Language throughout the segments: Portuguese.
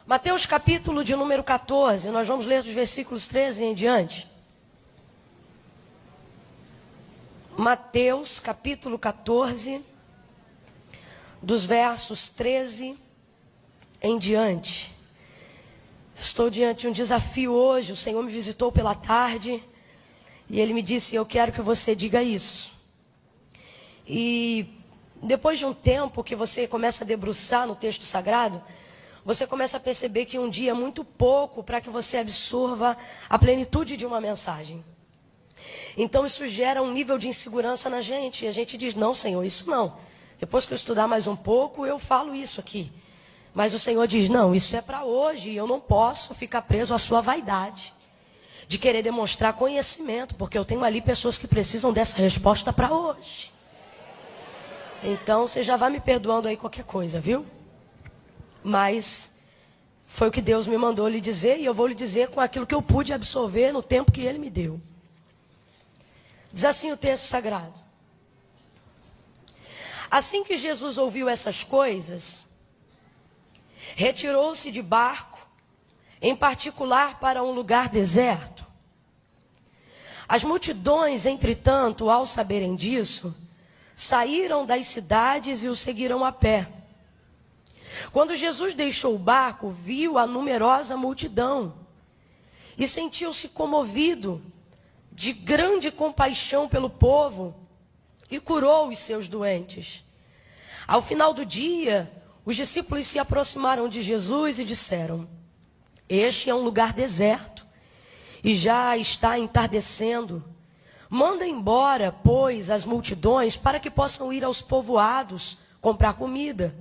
Mateus capítulo de número 14, nós vamos ler dos versículos 13 em diante. Mateus capítulo 14, dos versos 13 em diante. Estou diante de um desafio hoje, o Senhor me visitou pela tarde e Ele me disse, eu quero que você diga isso. E depois de um tempo que você começa a debruçar no texto sagrado, você começa a perceber que um dia é muito pouco para que você absorva a plenitude de uma mensagem. Então isso gera um nível de insegurança na gente. E a gente diz, não, Senhor, isso não. Depois que eu estudar mais um pouco, eu falo isso aqui. Mas o Senhor diz, não, isso é para hoje. E eu não posso ficar preso à sua vaidade. De querer demonstrar conhecimento. Porque eu tenho ali pessoas que precisam dessa resposta para hoje. Então você já vai me perdoando aí qualquer coisa, viu? Mas foi o que Deus me mandou lhe dizer. E eu vou lhe dizer com aquilo que eu pude absorver no tempo que Ele me deu. Diz assim o texto sagrado. Assim que Jesus ouviu essas coisas, retirou-se de barco, em particular para um lugar deserto. As multidões, entretanto, ao saberem disso, saíram das cidades e o seguiram a pé. Quando Jesus deixou o barco, viu a numerosa multidão e sentiu-se comovido de grande compaixão pelo povo e curou os seus doentes. Ao final do dia, os discípulos se aproximaram de Jesus e disseram, este é um lugar deserto e já está entardecendo. Manda embora, pois, as multidões para que possam ir aos povoados comprar comida.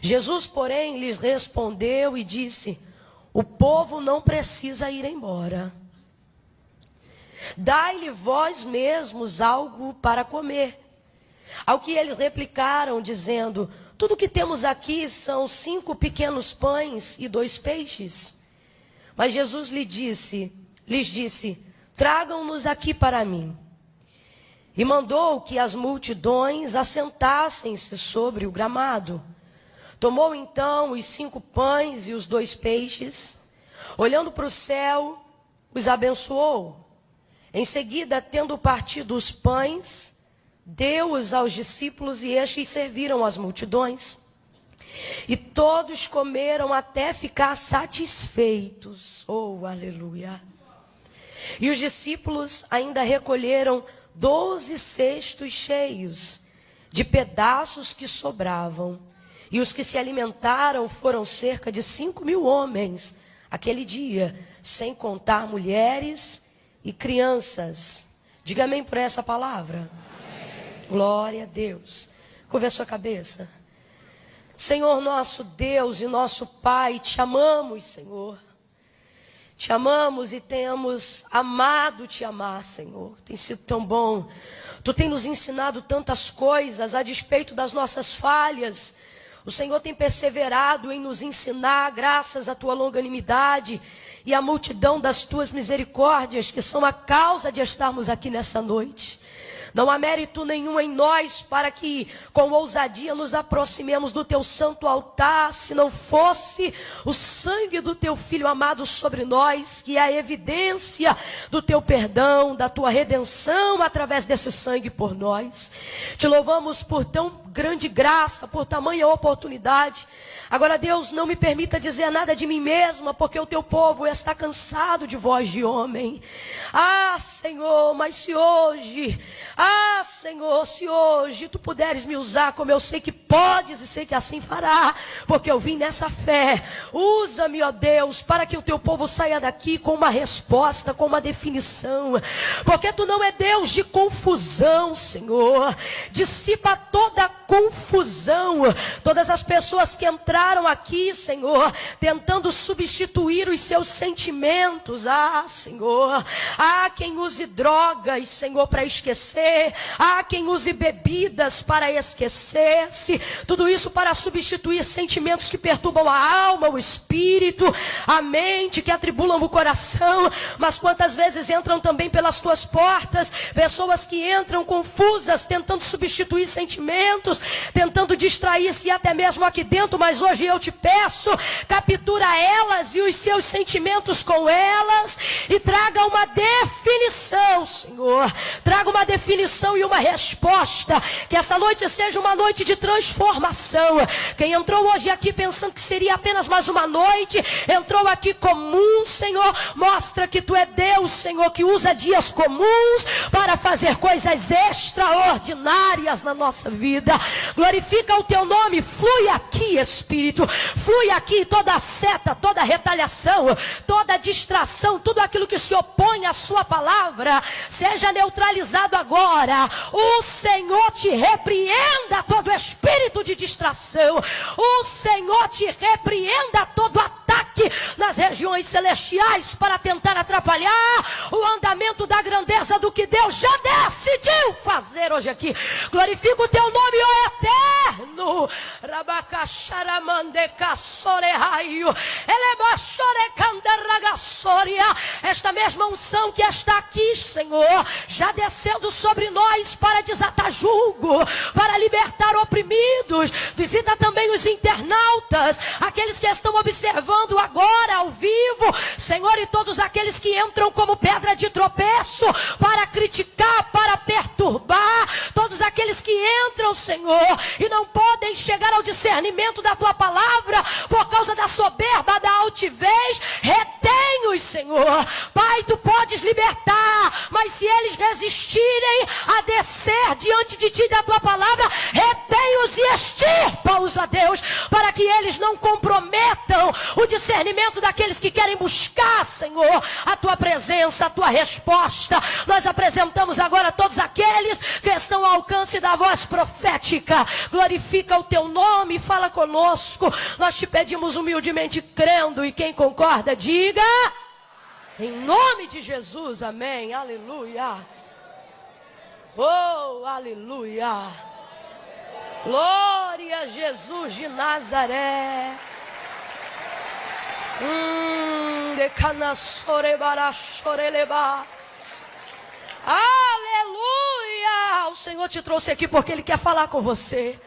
Jesus, porém, lhes respondeu e disse, o povo não precisa ir embora. Dai-lhe vós mesmos algo para comer. Ao que eles replicaram, dizendo, tudo o que temos aqui são 5 pequenos pães e 2 peixes. Mas Jesus lhes disse, tragam-nos aqui para mim. E mandou que as multidões assentassem-se sobre o gramado. Tomou então os 5 pães e os 2 peixes, olhando para o céu, os abençoou. Em seguida, tendo partido os pães, deu-os aos discípulos e estes serviram as multidões. E todos comeram até ficar satisfeitos. Oh, aleluia! E os discípulos ainda recolheram 12 cestos cheios de pedaços que sobravam. E os que se alimentaram foram cerca de 5.000 homens aquele dia, sem contar mulheres e crianças. Diga amém por essa palavra. Amém. Glória a Deus. Curve a sua cabeça. Senhor nosso Deus e nosso Pai, te amamos, Senhor. Te amamos e temos amado te amar, Senhor. Tem sido tão bom. Tu tem nos ensinado tantas coisas a despeito das nossas falhas. O Senhor tem perseverado em nos ensinar, graças à tua longanimidade e à multidão das tuas misericórdias, que são a causa de estarmos aqui nessa noite. Não há mérito nenhum em nós para que com ousadia nos aproximemos do teu santo altar, se não fosse o sangue do teu Filho amado sobre nós, que é a evidência do teu perdão, da tua redenção através desse sangue por nós. Te louvamos por tão grande graça, por tamanha oportunidade. Agora, Deus, não me permita dizer nada de mim mesma, porque o teu povo está cansado de voz de homem. Ah, Senhor, mas se hoje tu puderes me usar como eu sei que podes e sei que assim fará, porque eu vim nessa fé. Usa-me, ó Deus, para que o teu povo saia daqui com uma resposta, com uma definição, porque tu não é Deus de confusão, Senhor. Dissipa toda a confusão. Todas as pessoas que entraram aqui, Senhor, tentando substituir os seus sentimentos. Ah, Senhor, há quem use drogas, Senhor, para esquecer. Há quem use bebidas para esquecer-se. Tudo isso para substituir sentimentos que perturbam a alma, o espírito, a mente, que atribulam o coração. Mas quantas vezes entram também pelas tuas portas pessoas que entram confusas, tentando substituir sentimentos pensamentos, tentando distrair-se até mesmo aqui dentro, mas hoje eu te peço, captura elas e os seus sentimentos com elas, e traga uma definição, Senhor, traga uma definição e uma resposta, que essa noite seja uma noite de transformação. Quem entrou hoje aqui pensando que seria apenas mais uma noite, entrou aqui comum, Senhor, mostra que Tu é Deus, Senhor, que usa dias comuns para fazer coisas extraordinárias na nossa vida. Glorifica o Teu nome, flui aqui, Espírito, flui aqui toda seta, toda retaliação, toda distração, tudo aquilo que se opõe à Sua palavra, seja neutralizado agora. O Senhor te repreenda todo espírito de distração, o Senhor te repreenda todo ataque nas regiões celestiais para tentar atrapalhar o andamento da grandeza do que Deus já decidiu fazer hoje aqui. Glorifica o Teu nome, ó Eterno. Esta mesma unção que está aqui, Senhor, já descendo sobre nós para desatar julgo, para libertar oprimidos. Visita também os internautas, aqueles que estão observando agora ao vivo, Senhor, e todos aqueles que entram como pedra de tropeço para criticar, para perturbar, todos aqueles que entram, Senhor, e não podem chegar ao discernimento da Tua palavra por causa da soberba, da altivez, retém-os, Senhor. Pai, Tu podes libertar, mas se eles resistirem a descer diante de Ti e da Tua palavra, retém-os e extirpa-os, a Deus, para que eles não comprometam o discernimento daqueles que querem buscar, Senhor, a Tua presença, a Tua resposta. Nós apresentamos agora todos aqueles que estão ao alcance da voz profética. Glorifica o Teu nome e fala conosco. Nós te pedimos humildemente, crendo, e quem concorda, diga: em nome de Jesus, amém, aleluia. Oh, aleluia. Glória a Jesus de Nazaré. Aleluia. O Senhor te trouxe aqui porque Ele quer falar com você.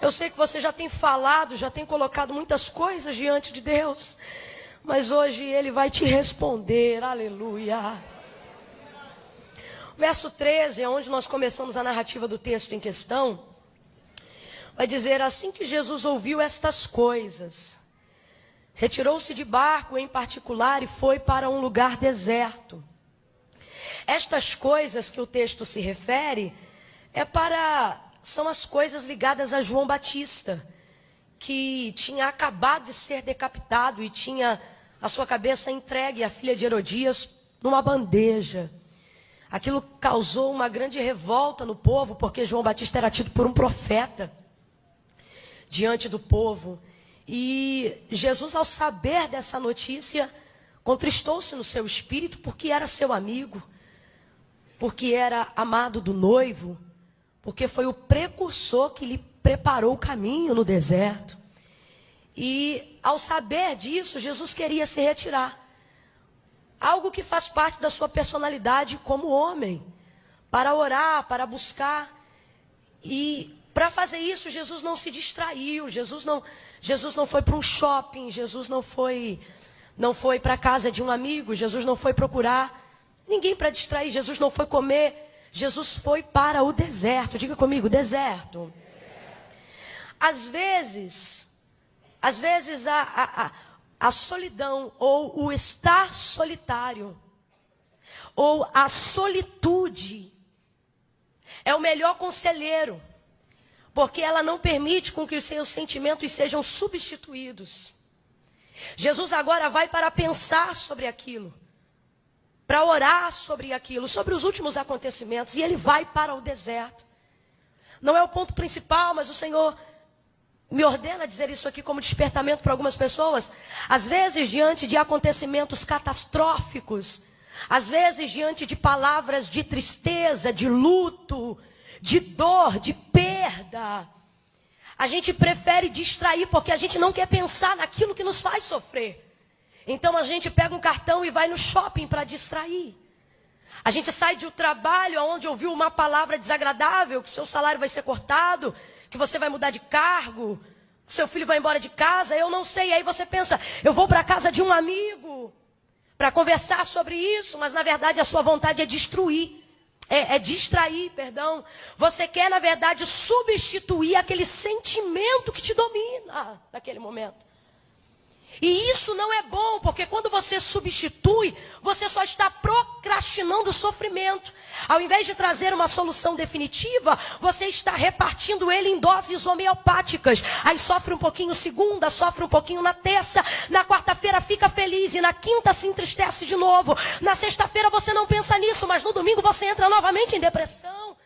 Eu sei que você já tem falado, já tem colocado muitas coisas diante de Deus, mas hoje Ele vai te responder. Aleluia. Verso 13 é onde nós começamos a narrativa do texto em questão. Vai dizer: assim que Jesus ouviu estas coisas, retirou-se de barco em particular e foi para um lugar deserto. Estas coisas que o texto se refere são as coisas ligadas a João Batista, que tinha acabado de ser decapitado e tinha a sua cabeça entregue à filha de Herodias numa bandeja. Aquilo causou uma grande revolta no povo, porque João Batista era tido por um profeta diante do povo. E Jesus, ao saber dessa notícia, contristou-se no seu espírito, porque era seu amigo, porque era amado do noivo, porque foi o precursor que lhe preparou o caminho no deserto. E ao saber disso, Jesus queria se retirar. Algo que faz parte da sua personalidade como homem, para orar, para buscar. E para fazer isso, Jesus não se distraiu, Jesus não foi para um shopping, Jesus não foi para a casa de um amigo, Jesus não foi procurar ninguém para distrair, Jesus não foi comer, Jesus foi para o deserto. Diga comigo, deserto. Às vezes a solidão, ou o estar solitário, ou a solitude, é o melhor conselheiro, porque ela não permite com que os seus sentimentos sejam substituídos. Jesus agora vai para pensar sobre aquilo, para orar sobre aquilo, sobre os últimos acontecimentos, e ele vai para o deserto. Não é o ponto principal, mas o Senhor me ordena dizer isso aqui como despertamento para algumas pessoas. Às vezes, diante de acontecimentos catastróficos, às vezes, diante de palavras de tristeza, de luto, de dor, de perda, a gente prefere distrair, porque a gente não quer pensar naquilo que nos faz sofrer. Então a gente pega um cartão e vai no shopping para distrair. A gente sai de um trabalho onde ouviu uma palavra desagradável, que seu salário vai ser cortado, que você vai mudar de cargo, que seu filho vai embora de casa, eu não sei. Aí você pensa, eu vou para a casa de um amigo para conversar sobre isso, mas na verdade a sua vontade é destruir. Distrair, perdão. Você quer, na verdade, substituir aquele sentimento que te domina naquele momento. E isso não é bom, porque quando você substitui, você só está procrastinando o sofrimento. Ao invés de trazer uma solução definitiva, você está repartindo ele em doses homeopáticas. Aí sofre um pouquinho segunda, sofre um pouquinho na terça, na quarta-feira fica feliz e na quinta se entristece de novo. Na sexta-feira você não pensa nisso, mas no domingo você entra novamente em depressão.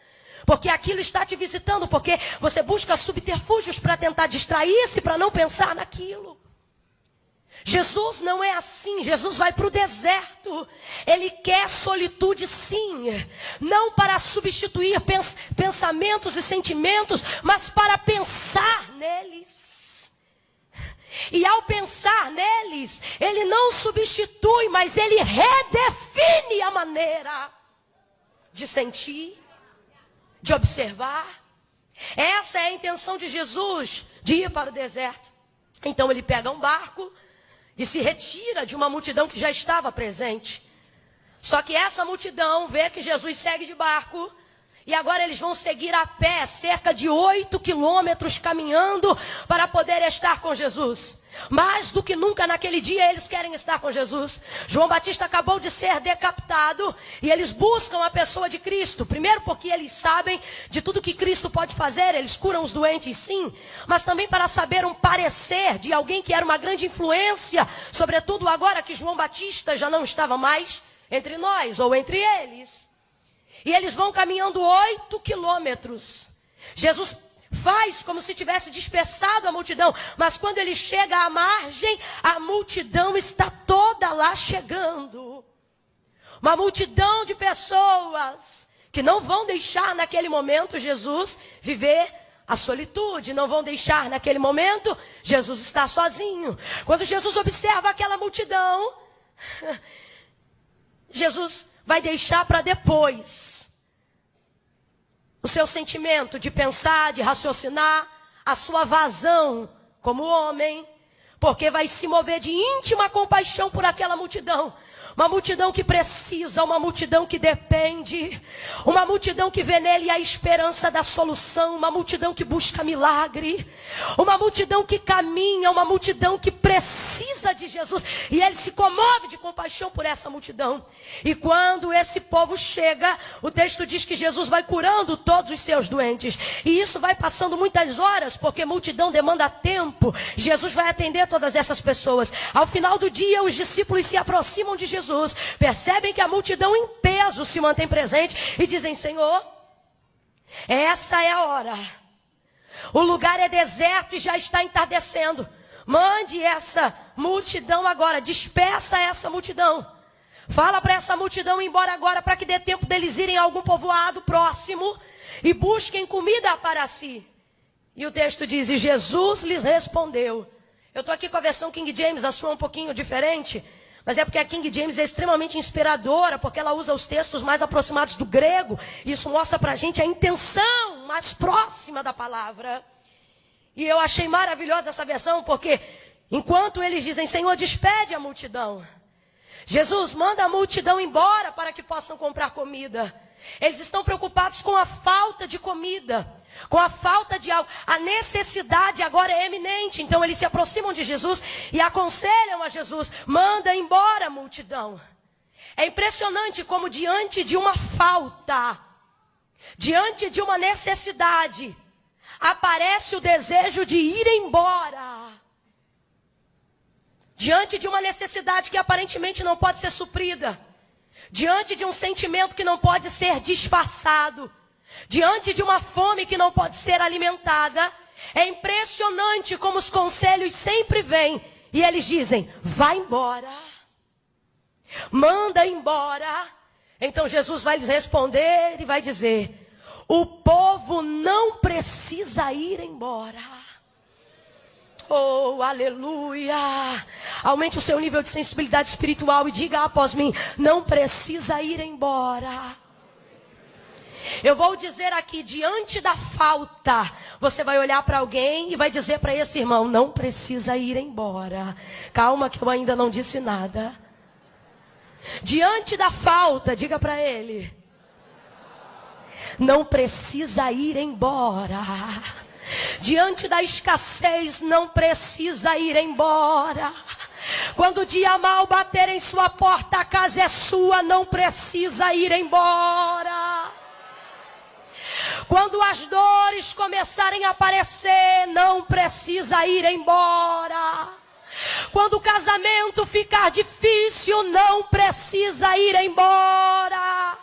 Porque aquilo está te visitando, porque você busca subterfúgios para tentar distrair-se, para não pensar naquilo. Jesus não é assim, Jesus vai para o deserto, ele quer solitude sim, não para substituir pensamentos e sentimentos, mas para pensar neles. E ao pensar neles, ele não substitui, mas ele redefine a maneira de sentir, de observar. Essa é a intenção de Jesus, de ir para o deserto. Então ele pega um barco e se retira de uma multidão que já estava presente. Só que essa multidão vê que Jesus segue de barco. E agora eles vão seguir a pé, cerca de 8 quilômetros caminhando para poder estar com Jesus. Mais do que nunca naquele dia eles querem estar com Jesus. João Batista acabou de ser decapitado e eles buscam a pessoa de Cristo. Primeiro porque eles sabem de tudo que Cristo pode fazer, eles curam os doentes sim. Mas também para saber um parecer de alguém que era uma grande influência, sobretudo agora que João Batista já não estava mais entre nós ou entre eles. E eles vão caminhando 8 quilômetros. Jesus faz como se tivesse dispersado a multidão. Mas quando ele chega à margem, a multidão está toda lá chegando. Uma multidão de pessoas que não vão deixar naquele momento Jesus viver a solitude. Não vão deixar naquele momento Jesus estar sozinho. Quando Jesus observa aquela multidão, Jesus vai deixar para depois o seu sentimento de pensar, de raciocinar, a sua vazão como homem, porque vai se mover de íntima compaixão por aquela multidão. Uma multidão que precisa, uma multidão que depende, uma multidão que vê nele a esperança da solução, uma multidão que busca milagre, uma multidão que caminha, uma multidão que precisa de Jesus. E ele se comove de compaixão por essa multidão. E quando esse povo chega, o texto diz que Jesus vai curando todos os seus doentes. E isso vai passando muitas horas, porque multidão demanda tempo. Jesus vai atender todas essas pessoas. Ao final do dia, os discípulos se aproximam de Jesus, percebem que a multidão em peso se mantém presente e dizem: Senhor, essa é a hora. O lugar é deserto e já está entardecendo. Mande essa multidão agora, dispersa essa multidão. Fala para essa multidão ir embora agora, para que dê tempo deles irem a algum povoado próximo e busquem comida para si. E o texto diz: e Jesus lhes respondeu. Eu estou aqui com a versão King James, a sua é um pouquinho diferente. Mas é porque a King James é extremamente inspiradora, porque ela usa os textos mais aproximados do grego. Isso mostra para a gente a intenção mais próxima da palavra. E eu achei maravilhosa essa versão, porque enquanto eles dizem: Senhor, despede a multidão, Jesus manda a multidão embora para que possam comprar comida. Eles estão preocupados com a falta de comida, com a falta de algo. A necessidade agora é eminente. Então eles se aproximam de Jesus e aconselham a Jesus: manda embora a multidão. É impressionante como diante de uma falta, diante de uma necessidade, aparece o desejo de ir embora. Diante de uma necessidade que aparentemente não pode ser suprida, diante de um sentimento que não pode ser disfarçado, diante de uma fome que não pode ser alimentada, é impressionante como os conselhos sempre vêm e eles dizem: vai embora, manda embora. Então Jesus vai lhes responder e vai dizer: o povo não precisa ir embora. Oh, aleluia! Aumente o seu nível de sensibilidade espiritual e diga após mim: não precisa ir embora. Eu vou dizer aqui, diante da falta, você vai olhar para alguém e vai dizer para esse irmão: não precisa ir embora. Calma que eu ainda não disse nada. Diante da falta, diga para ele: não precisa ir embora. Diante da escassez, não precisa ir embora. Quando o dia mal bater em sua porta, a casa é sua, não precisa ir embora. Quando as dores começarem a aparecer, não precisa ir embora. Quando o casamento ficar difícil, não precisa ir embora.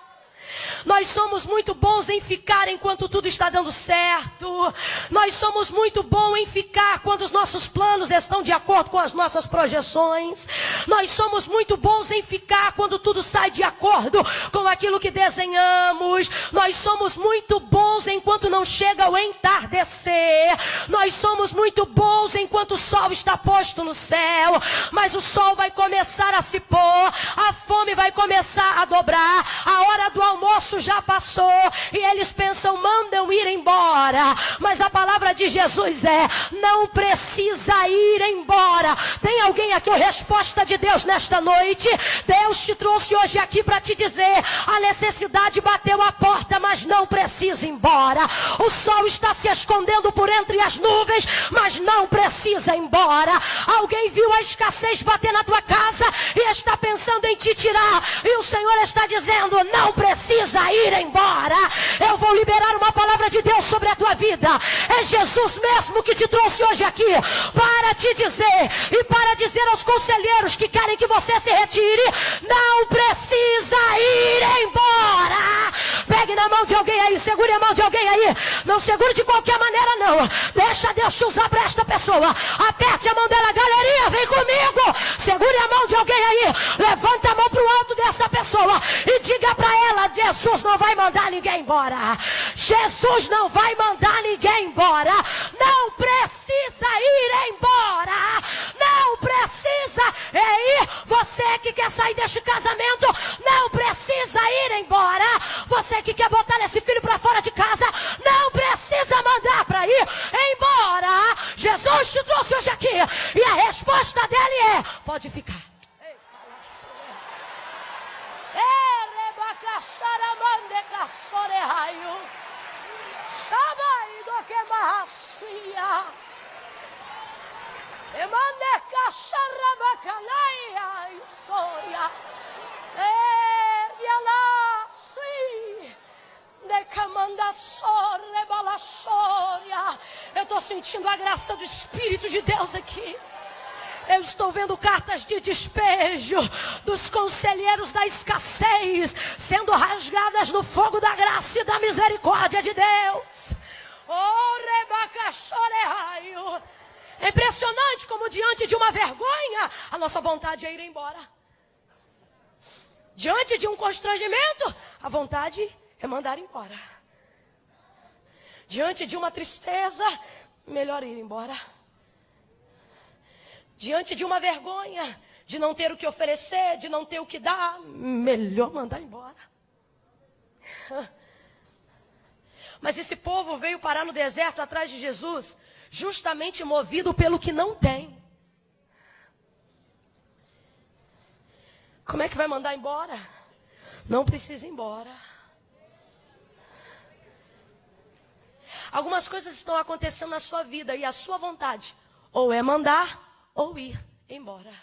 Nós somos muito bons em ficar enquanto tudo está dando certo. Nós somos muito bons em ficar quando os nossos planos estão de acordo com as nossas projeções. Nós somos muito bons em ficar quando tudo sai de acordo com aquilo que desenhamos. Nós somos muito bons enquanto não chega o entardecer. Nós somos muito bons enquanto o sol está posto no céu. Mas o sol vai começar a se pôr, a fome vai começar a dobrar, a hora do almoço já passou e eles pensam: mandam ir embora. Mas a palavra de Jesus é: não precisa ir embora. Tem alguém aqui? A resposta de Deus nesta noite: Deus te trouxe hoje aqui para te dizer: a necessidade bateu a porta, mas não precisa ir embora. O sol está se escondendo por entre as nuvens, mas não precisa ir embora. Alguém viu a escassez bater na tua casa e está pensando em te tirar, e o Senhor está dizendo: não precisa ir embora. Eu vou liberar uma palavra de Deus sobre a tua vida. É Jesus mesmo que te trouxe hoje aqui para te dizer e para dizer aos conselheiros que querem que você se retire: não precisa ir embora. Pegue na mão de alguém aí, segure a mão de alguém aí. Não segure de qualquer maneira não. Deixa Deus te usar para esta pessoa. Aperte a mão dela, galerinha, vem comigo. Segure a mão de alguém aí. Levanta a mão para o alto dessa pessoa e diga para ela: Jesus não vai mandar ninguém embora. Jesus não vai mandar ninguém embora. Não precisa ir embora. Não precisa ir. Você que quer sair deste casamento, não precisa ir embora. Você que quer botar esse filho para fora de casa, não precisa mandar para ir embora. Jesus te trouxe hoje aqui e a resposta dele é: pode ficar. Eu estou sentindo a graça do Espírito de Deus aqui. Eu estou vendo cartas de despejo dos conselheiros da escassez sendo rasgadas no fogo da graça e da misericórdia de Deus. É impressionante como diante de uma vergonha, a nossa vontade é ir embora. Diante de um constrangimento, a vontade é mandar embora. Diante de uma tristeza, melhor ir embora. Diante de uma vergonha, de não ter o que oferecer, de não ter o que dar, melhor mandar embora. Mas esse povo veio parar no deserto atrás de Jesus, justamente movido pelo que não tem. Como é que vai mandar embora? Não precisa ir embora. Algumas coisas estão acontecendo na sua vida e a sua vontade ou é mandar ou ir embora.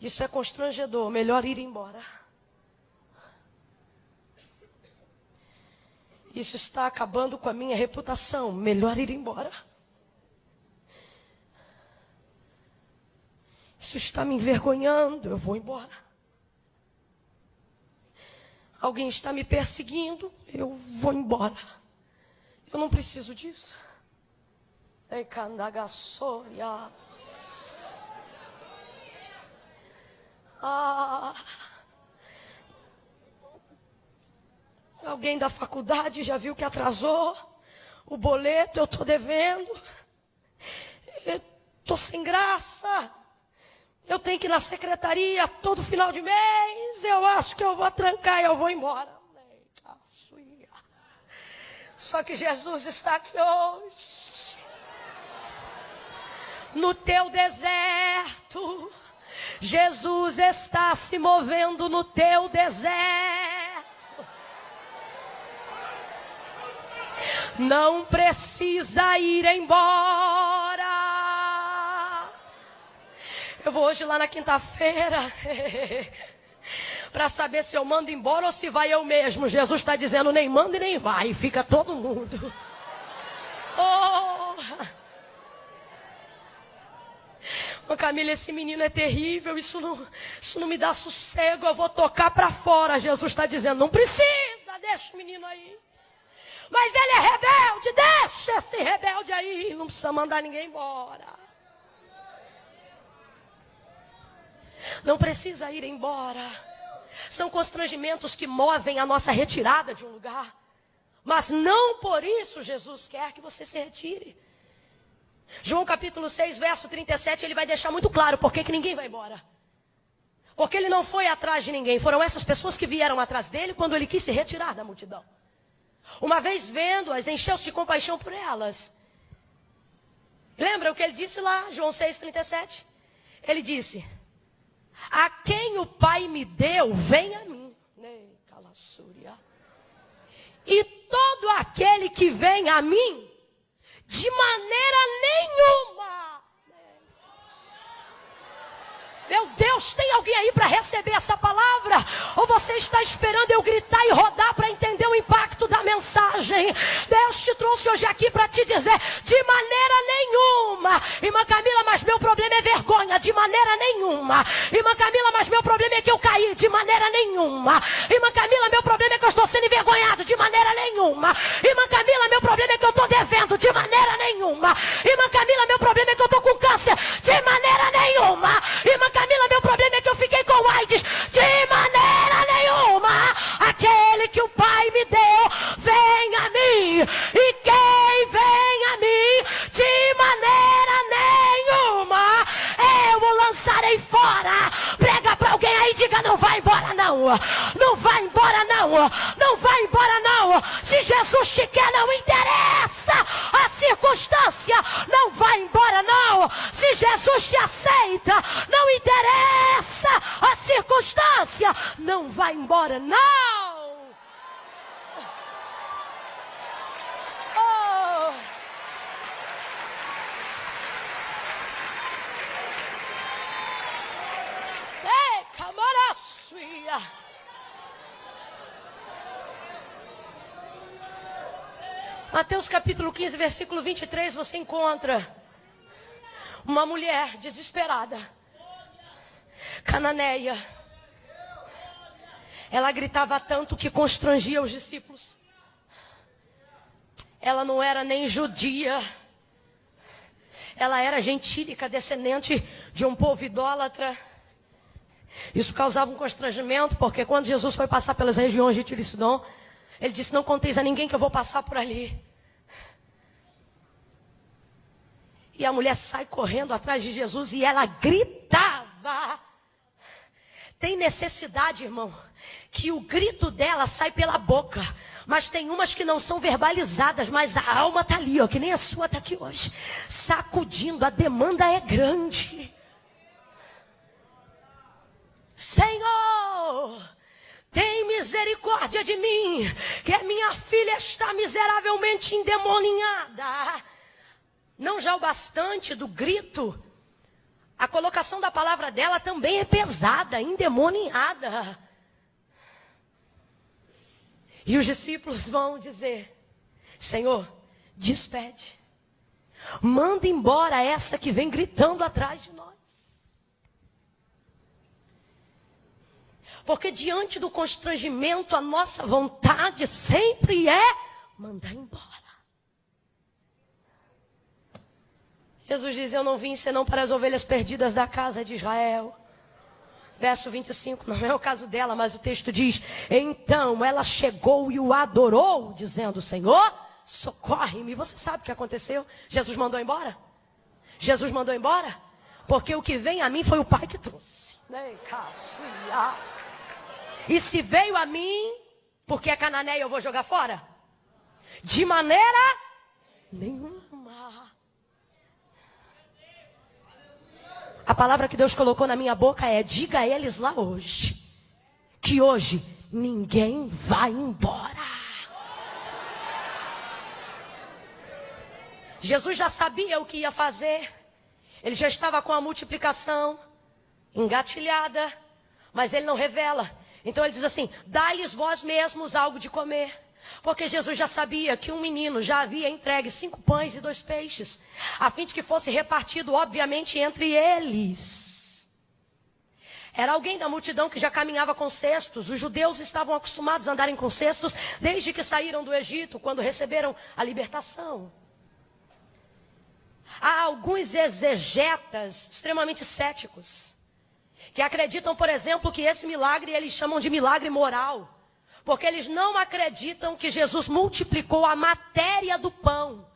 Isso é constrangedor, melhor ir embora. Isso está acabando com a minha reputação, melhor ir embora. Isso está me envergonhando, eu vou embora. Alguém está me perseguindo, eu vou embora. Eu não preciso disso. Alguém da faculdade já viu que atrasou o boleto, eu estou devendo. estou sem graça. Eu tenho que ir na secretaria todo final de mês. Eu acho que eu vou trancar e eu vou embora. Só que Jesus está aqui hoje. No teu deserto. Jesus está se movendo no teu deserto. Não precisa ir embora. Eu vou hoje lá na quinta-feira para saber se eu mando embora ou se vai eu mesmo. Jesus está dizendo, nem manda e nem vai. Fica todo mundo. Oh. Camila, esse menino é terrível. Isso não me dá sossego. Eu vou tocar para fora. Jesus está dizendo, não precisa. Deixa o menino aí. Mas ele é rebelde. Deixa esse rebelde aí. Não precisa mandar ninguém embora. Não precisa ir embora. São constrangimentos que movem a nossa retirada de um lugar. Mas não por isso Jesus quer que você se retire. João capítulo 6, verso 37, ele vai deixar muito claro por que ninguém vai embora. Porque ele não foi atrás de ninguém. Foram essas pessoas que vieram atrás dele quando ele quis se retirar da multidão. Uma vez vendo-as, encheu-se de compaixão por elas. Lembra o que ele disse lá, João 6, 37? Ele disse, a quem o Pai me deu, vem a mim. E todo aquele que vem a mim, de maneira nenhuma. Meu Deus, tem alguém aí para receber essa palavra? Ou você está esperando eu gritar e rodar para entender o impacto da mensagem? Deus te trouxe hoje aqui para te dizer, de maneira nenhuma. Irmã Camila, mas meu problema é vergonha. De maneira nenhuma. Irmã Camila, mas meu problema é que eu caí. De maneira nenhuma. Irmã Camila, meu problema é que eu estou sendo envergonhado. De maneira nenhuma. Irmã Camila, meu problema é que eu estou devendo. De maneira nenhuma. Irmã Camila, meu problema é que eu estou com câncer. De maneira nenhuma. Irmã Camila, meu problema é que eu fiquei com AIDS. De maneira nenhuma. Aquele que o Pai me deu, vem a mim. E quem vem a mim, de maneira nenhuma, eu o lançarei fora. Prega para alguém aí e diga, não vai embora não. Não vai embora não. Não vai embora não. Se Jesus te quer, não interessa a circunstância. Não vai embora não. Se Jesus te aceita, não interessa a circunstância. Não vai embora não. Oh. Ei, camaraçuia. Mateus capítulo 15, versículo 23, você encontra uma mulher desesperada, cananeia. Ela gritava tanto que constrangia os discípulos. Ela não era nem judia. Ela era gentílica, descendente de um povo idólatra. Isso causava um constrangimento, porque quando Jesus foi passar pelas regiões de Tiro e Sidom, ele disse, não conteis a ninguém que eu vou passar por ali. E a mulher sai correndo atrás de Jesus e ela gritava. Tem necessidade, irmão, que o grito dela sai pela boca. Mas tem umas que não são verbalizadas, mas a alma está ali, ó, que nem a sua está aqui hoje. Sacudindo, a demanda é grande. Senhor, tem misericórdia de mim, que a minha filha está miseravelmente endemoninhada. Não já o bastante do grito, a colocação da palavra dela também é pesada, endemoniada. E os discípulos vão dizer, Senhor, despede. Manda embora essa que vem gritando atrás de nós. Porque diante do constrangimento, a nossa vontade sempre é mandar embora. Jesus diz, eu não vim senão para as ovelhas perdidas da casa de Israel. Verso 25, não é o caso dela, mas o texto diz, então ela chegou e o adorou, dizendo, Senhor, socorre-me. Você sabe o que aconteceu? Jesus mandou embora? Jesus mandou embora? Porque o que vem a mim foi o Pai que trouxe. E se veio a mim, porque é cananeia, eu vou jogar fora? De maneira nenhuma. A palavra que Deus colocou na minha boca é: diga a eles lá hoje, que hoje ninguém vai embora. Jesus já sabia o que ia fazer. Ele já estava com a multiplicação engatilhada, mas ele não revela. Então ele diz assim: dá-lhes vós mesmos algo de comer. Porque Jesus já sabia que um menino já havia entregue 5 pães e 2 peixes, a fim de que fosse repartido, obviamente, entre eles. Era alguém da multidão que já caminhava com cestos. Os judeus estavam acostumados a andarem com cestos desde que saíram do Egito, quando receberam a libertação. Há alguns exegetas extremamente céticos, que acreditam, por exemplo, que esse milagre eles chamam de milagre moral. Porque eles não acreditam que Jesus multiplicou a matéria do pão.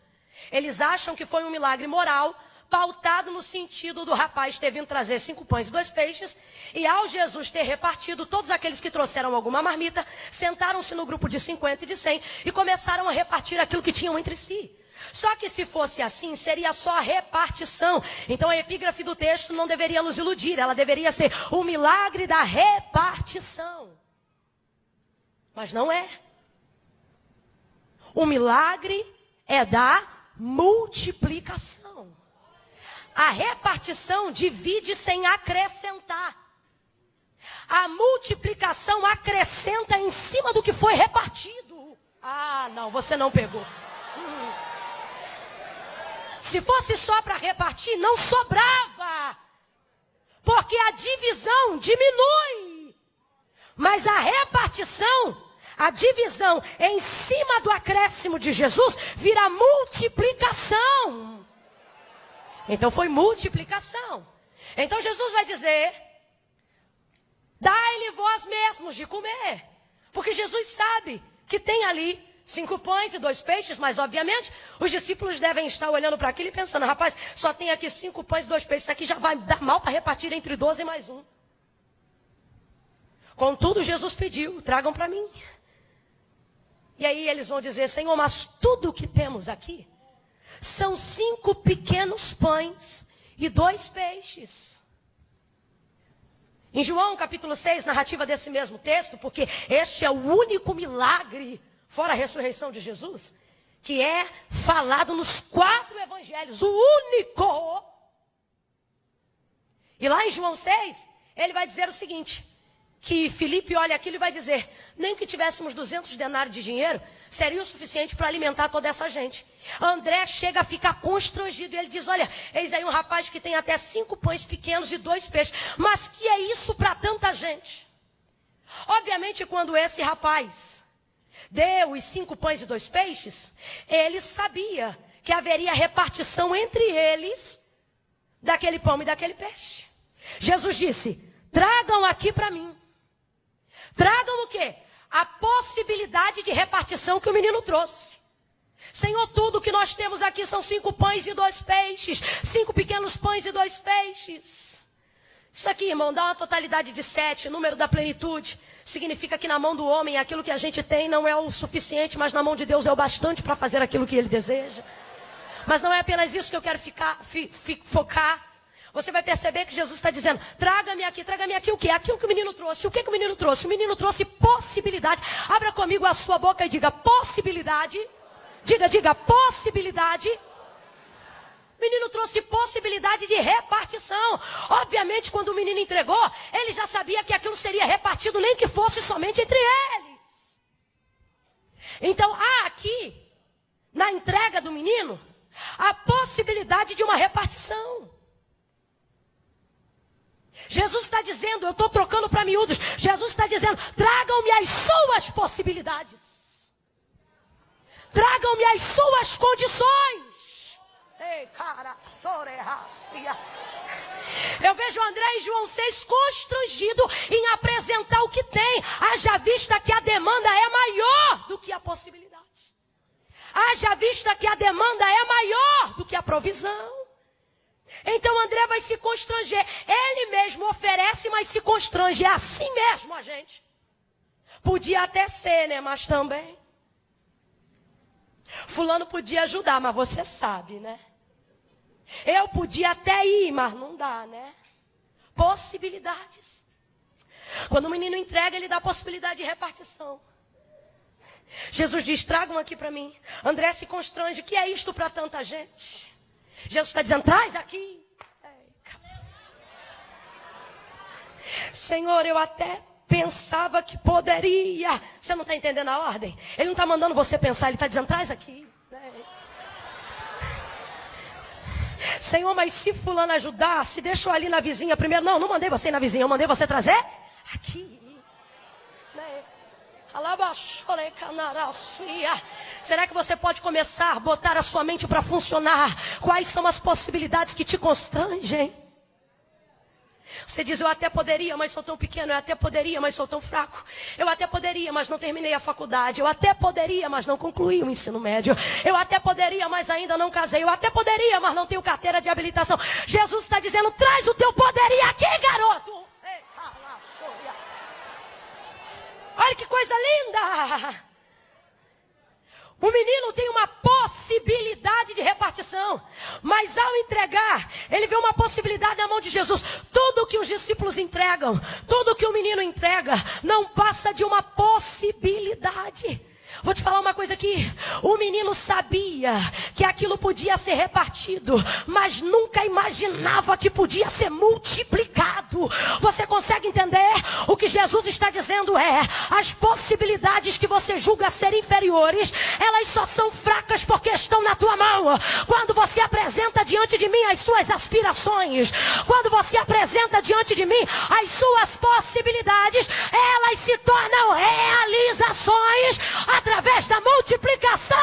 Eles acham que foi um milagre moral, pautado no sentido do rapaz ter vindo trazer 5 pães e 2 peixes. E ao Jesus ter repartido, todos aqueles que trouxeram alguma marmita, sentaram-se no grupo de 50 e de 100 e começaram a repartir aquilo que tinham entre si. Só que se fosse assim, seria só a repartição. Então a epígrafe do texto não deveria nos iludir. Ela deveria ser o milagre da repartição. Mas não é. O milagre é da multiplicação. A repartição divide sem acrescentar. A multiplicação acrescenta em cima do que foi repartido. Ah, não, você não pegou. Se fosse só para repartir, não sobrava. Porque a divisão diminui. Mas a repartição, a divisão em cima do acréscimo de Jesus, vira multiplicação. Então foi multiplicação. Então Jesus vai dizer: dai-lhe vós mesmos de comer. Porque Jesus sabe que tem ali 5 pães e 2 peixes, mas obviamente os discípulos devem estar olhando para aquilo e pensando: rapaz, só tem aqui 5 pães e 2 peixes, isso aqui já vai dar mal para repartir entre 12 mais 1. Contudo, Jesus pediu: tragam para mim. E aí eles vão dizer: Senhor, mas tudo o que temos aqui são 5 pequenos pães e 2 peixes. Em João capítulo 6, narrativa desse mesmo texto, porque este é o único milagre, fora a ressurreição de Jesus, que é falado nos 4 evangelhos, o único. E lá em João 6, ele vai dizer o seguinte: que Filipe olha aquilo e vai dizer: nem que tivéssemos 200 denários de dinheiro, seria o suficiente para alimentar toda essa gente. André chega a ficar constrangido e ele diz: olha, eis aí um rapaz que tem até 5 pães pequenos e 2 peixes, mas que é isso para tanta gente? Obviamente, quando esse rapaz deu os 5 pães e 2 peixes, ele sabia que haveria repartição entre eles daquele pão e daquele peixe. Jesus disse: tragam aqui para mim. Tragam o quê? A possibilidade de repartição que o menino trouxe. Senhor, tudo que nós temos aqui são 5 pães e 2 peixes. 5 pequenos pães e 2 peixes. Isso aqui, irmão, dá uma totalidade de 7, número da plenitude. Significa que na mão do homem aquilo que a gente tem não é o suficiente, mas na mão de Deus é o bastante para fazer aquilo que Ele deseja. Mas não é apenas isso que eu quero focar. Você vai perceber que Jesus está dizendo: traga-me aqui o quê? Aquilo que o menino trouxe. O que o menino trouxe? O menino trouxe possibilidade. Abra comigo a sua boca e diga: possibilidade. Diga, possibilidade. O menino trouxe possibilidade de repartição. Obviamente, quando o menino entregou, ele já sabia que aquilo seria repartido, nem que fosse somente entre eles. Então, há aqui, na entrega do menino, a possibilidade de uma repartição. Jesus está dizendo, eu estou trocando para miúdos, Jesus está dizendo: tragam-me as suas possibilidades. Tragam-me as suas condições. Ei, cara, eu vejo André em João 6 constrangido em apresentar o que tem, haja vista que a demanda é maior do que a possibilidade. Haja vista que a demanda é maior do que a provisão. Então André vai se constranger. Ele mesmo oferece, mas se constrange. É assim mesmo a gente. Podia até ser, né? Mas também. Fulano podia ajudar, mas você sabe, né? Eu podia até ir, mas não dá, né? Possibilidades. Quando o menino entrega, ele dá possibilidade de repartição. Jesus diz, tragam aqui para mim. André se constrange, o que é isto para tanta gente? Jesus está dizendo, traz aqui. Senhor, eu até pensava que poderia. Você não está entendendo a ordem? Ele não está mandando você pensar, ele está dizendo, traz aqui. Senhor, mas se fulano ajudasse, deixou ali na vizinha primeiro. Não mandei você ir na vizinha, eu mandei você trazer aqui. Será que você pode começar a botar a sua mente para funcionar? Quais são as possibilidades que te constrangem? Você diz, eu até poderia, mas sou tão pequeno. Eu até poderia, mas sou tão fraco. Eu até poderia, mas não terminei a faculdade. Eu até poderia, mas não concluí o ensino médio. Eu até poderia, mas ainda não casei. Eu até poderia, mas não tenho carteira de habilitação. Jesus está dizendo, traz o teu poderia aqui, garoto. Olha que coisa linda. O menino tem uma possibilidade de repartição. Mas ao entregar, ele vê uma possibilidade na mão de Jesus. Tudo que os discípulos entregam, tudo que o menino entrega, não passa de uma possibilidade. Vou te falar uma coisa aqui. O menino sabia que aquilo podia ser repartido, mas nunca imaginava que podia ser multiplicado. Você consegue entender? O que Jesus está dizendo é, as possibilidades que você julga ser inferiores, elas só são fracas porque estão na tua mão. Quando você apresenta diante de mim as suas aspirações, quando você apresenta diante de mim as suas possibilidades, elas se tornam realizações através da multiplicação.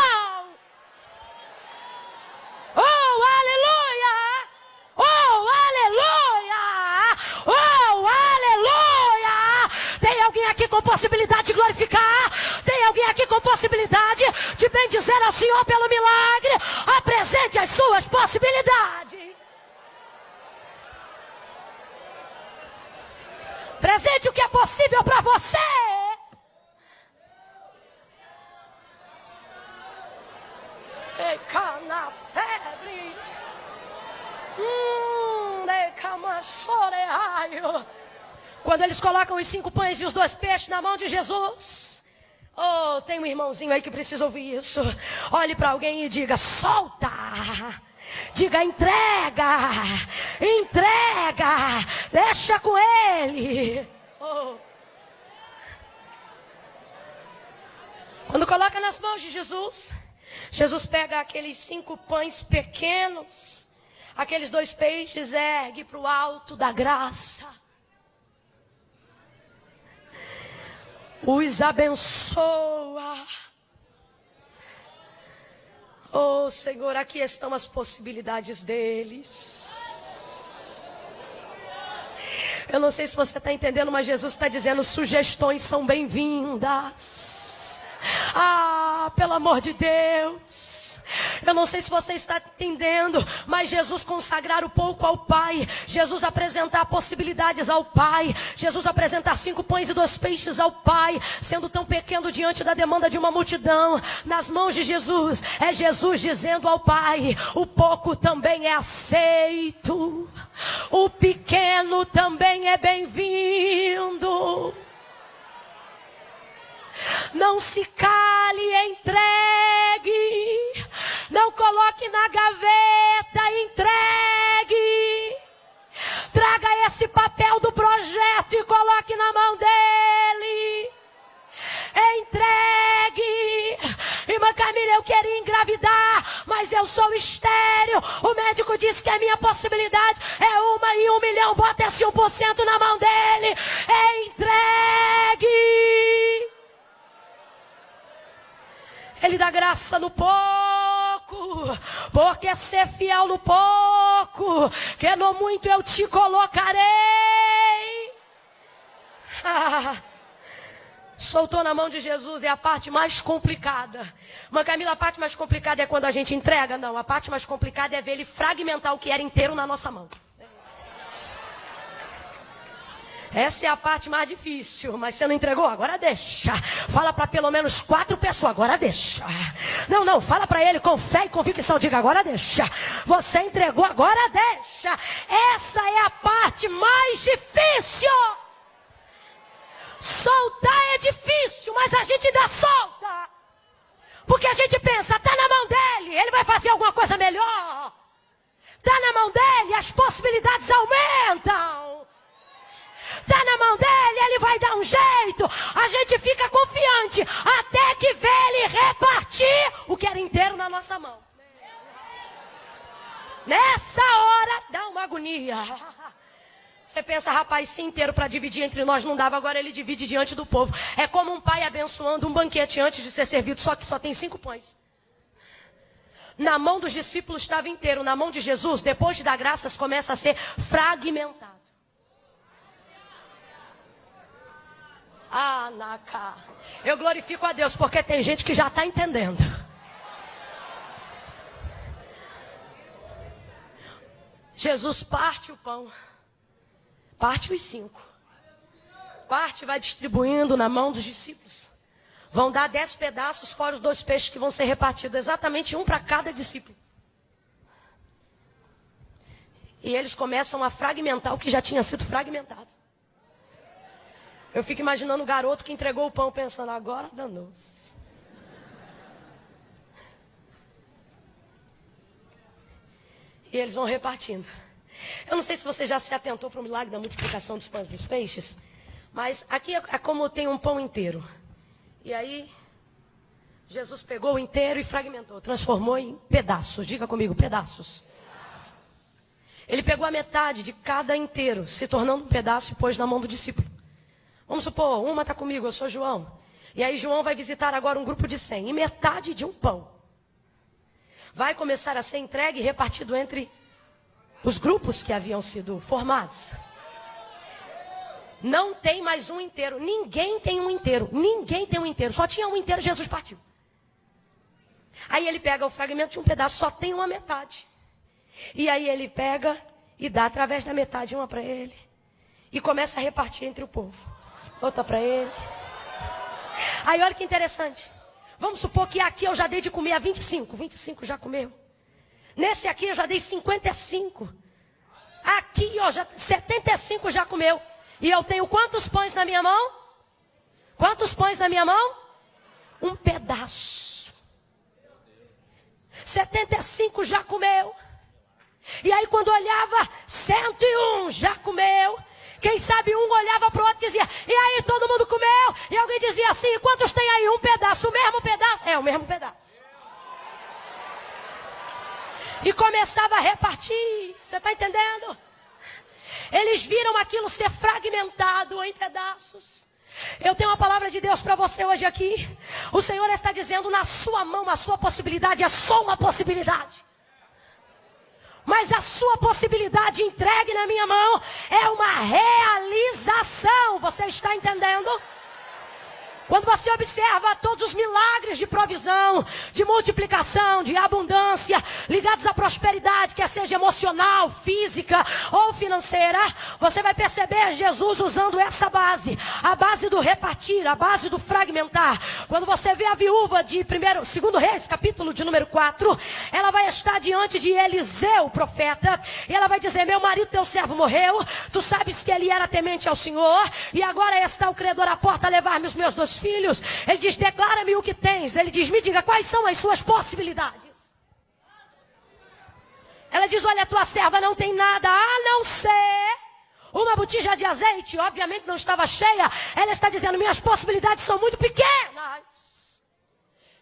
Oh, aleluia! Oh, aleluia! Oh, aleluia! Tem alguém aqui com possibilidade de glorificar? Tem alguém aqui com possibilidade de bendizer ao Senhor pelo milagre? Apresente as suas possibilidades. Presente o que é possível para você. Quando eles colocam os 5 pães e os 2 peixes na mão de Jesus. Oh, tem um irmãozinho aí que precisa ouvir isso. Olhe para alguém e diga, solta. Diga, entrega. Entrega. Deixa com ele. Oh. Quando coloca nas mãos de Jesus, Jesus pega aqueles 5 pães pequenos, aqueles 2 peixes, ergue para o alto da graça. Os abençoa. Oh, Senhor, aqui estão as possibilidades deles. Eu não sei se você está entendendo, mas Jesus está dizendo, sugestões são bem-vindas. Ah, pelo amor de Deus. Eu não sei se você está entendendo, mas Jesus consagrar o pouco ao Pai. Jesus apresentar possibilidades ao Pai. Jesus apresentar 5 pães e 2 peixes ao Pai. Sendo tão pequeno diante da demanda de uma multidão. Nas mãos de Jesus. É Jesus dizendo ao Pai, o pouco também é aceito. O pequeno também é bem-vindo. Não se cale, entregue. Não coloque na gaveta, entregue. Traga esse papel do projeto e coloque na mão dele. Entregue. Irmã Camila, eu queria engravidar, mas eu sou estéril. O médico disse que a minha possibilidade é 1 em 1 milhão. Bota esse 1% na mão dele. Entregue. Ele dá graça no pouco, porque ser fiel no pouco, que no muito eu te colocarei. Soltou na mão de Jesus, é a parte mais complicada. Mas Camila, a parte mais complicada é quando a gente entrega? Não, a parte mais complicada é ver ele fragmentar o que era inteiro na nossa mão. Essa é a parte mais difícil, mas você não entregou? Agora deixa. Fala para pelo menos 4 pessoas, agora deixa. Não, fala para ele com fé e convicção, diga agora deixa. Você entregou, agora deixa. Essa é a parte mais difícil. Soltar é difícil, mas a gente ainda solta. Porque a gente pensa, está na mão dele, ele vai fazer alguma coisa melhor. Está na mão dele, as possibilidades aumentam. Está na mão dele, ele vai dar um jeito. A gente fica confiante até que vê ele repartir o que era inteiro na nossa mão. Nessa hora dá uma agonia. Você pensa, rapaz, se inteiro para dividir entre nós não dava, agora ele divide diante do povo. É como um pai abençoando um banquete antes de ser servido, só que só tem 5 pães. Na mão dos discípulos estava inteiro, na mão de Jesus, depois de dar graças, começa a ser fragmentado. Ah, Naká. Eu glorifico a Deus porque tem gente que já está entendendo. Jesus parte o pão. Parte os 5. Parte e vai distribuindo na mão dos discípulos. Vão dar 10 pedaços fora os 2 peixes que vão ser repartidos. Exatamente um para cada discípulo. E eles começam a fragmentar o que já tinha sido fragmentado. Eu fico imaginando o garoto que entregou o pão pensando, agora danou-se. E eles vão repartindo. Eu não sei se você já se atentou para o milagre da multiplicação dos pães e dos peixes, mas aqui é como tem um pão inteiro. E aí, Jesus pegou o inteiro e fragmentou, transformou em pedaços. Diga comigo, pedaços. Ele pegou a metade de cada inteiro, se tornando um pedaço e pôs na mão do discípulo. Vamos supor, uma está comigo, eu sou João. E aí João vai visitar agora um grupo de 100. E metade de um pão vai começar a ser entregue e repartido entre os grupos que haviam sido formados. Não tem mais um inteiro. Ninguém tem um inteiro. Ninguém tem um inteiro. Só tinha um inteiro, Jesus partiu. Aí ele pega o fragmento de um pedaço, só tem uma metade. E aí ele pega e dá através da metade uma para ele. E começa a repartir entre o povo. Outra para ele. Aí olha que interessante. Vamos supor que aqui eu já dei de comer a 25. 25 já comeu. Nesse aqui eu já dei 55. Aqui, ó, 75 já comeu. E eu tenho quantos pães na minha mão? Quantos pães na minha mão? Um pedaço. 75 já comeu. E aí quando olhava, 101 já comeu. Quem sabe um olhava para o outro e dizia, e aí todo mundo comeu? E alguém dizia assim, quantos tem aí? Um pedaço, o mesmo pedaço? É, o mesmo pedaço. E começava a repartir. Você está entendendo? Eles viram aquilo ser fragmentado em pedaços. Eu tenho uma palavra de Deus para você hoje aqui. O Senhor está dizendo, na sua mão, a sua possibilidade é só uma possibilidade. Mas a sua possibilidade entregue na minha mão é uma realização. Você está entendendo? Quando você observa todos os milagres de provisão, de multiplicação, de abundância, ligados à prosperidade, quer seja emocional, física ou financeira, você vai perceber Jesus usando essa base, a base do repartir, a base do fragmentar. Quando você vê a viúva de 2 Reis, capítulo de número 4, ela vai estar diante de Eliseu, o profeta, e ela vai dizer, meu marido, teu servo morreu, tu sabes que ele era temente ao Senhor, e agora está o credor à porta a levar-me os meus 2 filhos. Ele diz, declara-me o que tens. Ele diz, me diga quais são as suas possibilidades. Ela diz, olha, tua serva não tem nada a não ser uma botija de azeite. Obviamente não estava cheia. Ela está dizendo, minhas possibilidades são muito pequenas.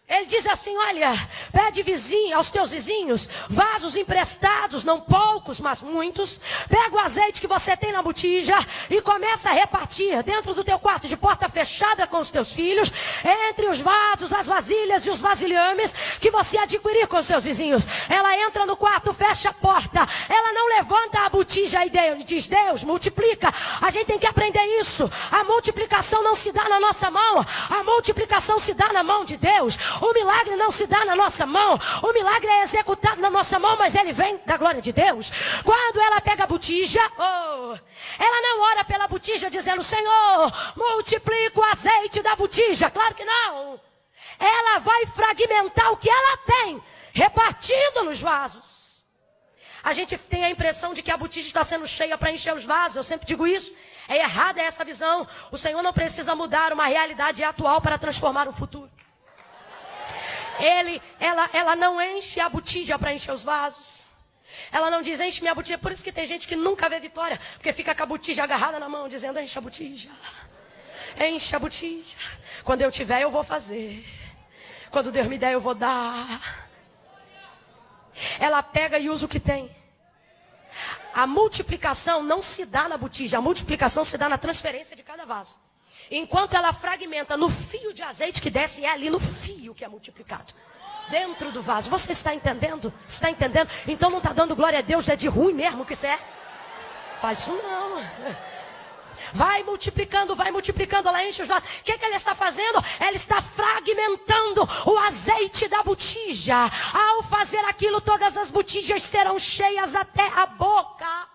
Ele diz assim, olha, pede aos teus vizinhos vasos emprestados, não poucos, mas muitos. Pega o azeite que você tem na botija e começa a repartir dentro do teu quarto de porta fechada com os teus filhos, entre os vasos, as vasilhas e os vasilhames que você adquirir com os seus vizinhos. Ela entra no quarto, fecha a porta, ela não levanta a botija e diz, Deus, multiplica. A gente tem que aprender isso. A multiplicação não se dá na nossa mão, a multiplicação se dá na mão de Deus. O milagre não se dá na nossa mão. O milagre é executado na nossa mão, mas ele vem da glória de Deus. Quando ela pega a botija, ela não ora pela botija dizendo, Senhor, multiplica o azeite da botija. Claro que não. Ela vai fragmentar o que ela tem, repartindo nos vasos. A gente tem a impressão de que a botija está sendo cheia para encher os vasos. Eu sempre digo isso. É errada essa visão. O Senhor não precisa mudar uma realidade atual para transformar o futuro. Ela não enche a botija para encher os vasos. Ela não diz, enche minha botija. Por isso que tem gente que nunca vê vitória, porque fica com a botija agarrada na mão, dizendo, enche a botija. Enche a botija. Quando eu tiver, eu vou fazer. Quando Deus me der, eu vou dar. Ela pega e usa o que tem. A multiplicação não se dá na botija. A multiplicação se dá na transferência de cada vaso. Enquanto ela fragmenta no fio de azeite que desce, é ali no fio que é multiplicado. Dentro do vaso. Você está entendendo? Está entendendo? Então não está dando glória a Deus, é de ruim mesmo que isso é? Faz isso não. Vai multiplicando, ela enche os vasos. O que ela está fazendo? Ela está fragmentando o azeite da botija. Ao fazer aquilo, todas as botijas serão cheias até a boca.